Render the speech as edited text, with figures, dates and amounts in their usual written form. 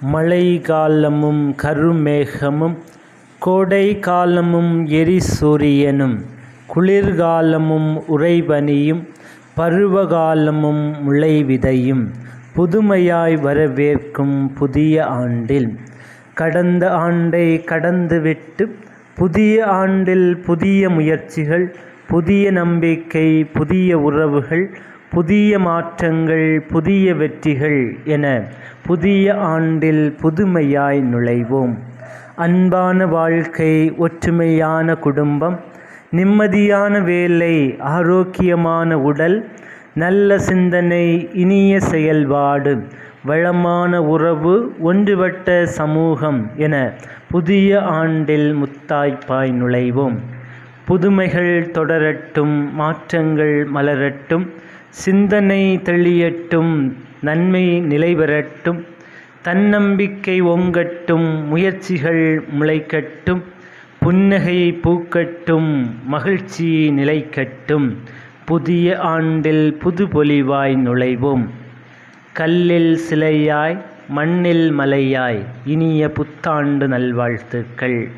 மழை காலமும் கருமேகமும் கோடை காலமும் எரிசூரியனும் குளிர்காலமும் உறைபனியும் பருவகாலமும் முளைவிதையும் புதுமையாய் வரவேற்கும் புதிய ஆண்டில் கடந்த ஆண்டை கடந்துவிட்டு புதிய ஆண்டில் புதிய முயற்சிகள், புதிய நம்பிக்கை, புதிய உறவுகள், புதிய மாற்றங்கள், புதிய வெற்றிகள் என புதிய ஆண்டில் புதுமையாய் நுழைவோம். அன்பான வாழ்க்கை, ஒற்றுமையான குடும்பம், நிம்மதியான வேலை, ஆரோக்கியமான உடல், நல்ல சிந்தனை, இனிய செயல்பாடு, வளமான உறவு, ஒன்றுபட்ட சமூகம் என புதிய ஆண்டில் முத்தாய்ப்பாய் நுழைவோம். புதுமைகள் தொடரட்டும், மாற்றங்கள் மலரட்டும், சிந்தனை தெளியட்டும், நன்மை நிலைபெறட்டும், தன்னம்பிக்கை ஓங்கட்டும், முயற்சிகள் முளைக்கட்டும், புன்னகை பூக்கட்டும், மகிழ்ச்சி நிலைக்கட்டும். புதிய ஆண்டில் புதுப்பொலிவாய் நுழைவோம். கல்லில் சிலையாய், மண்ணில் மலையாய், இனிய புத்தாண்டு நல்வாழ்த்துக்கள்.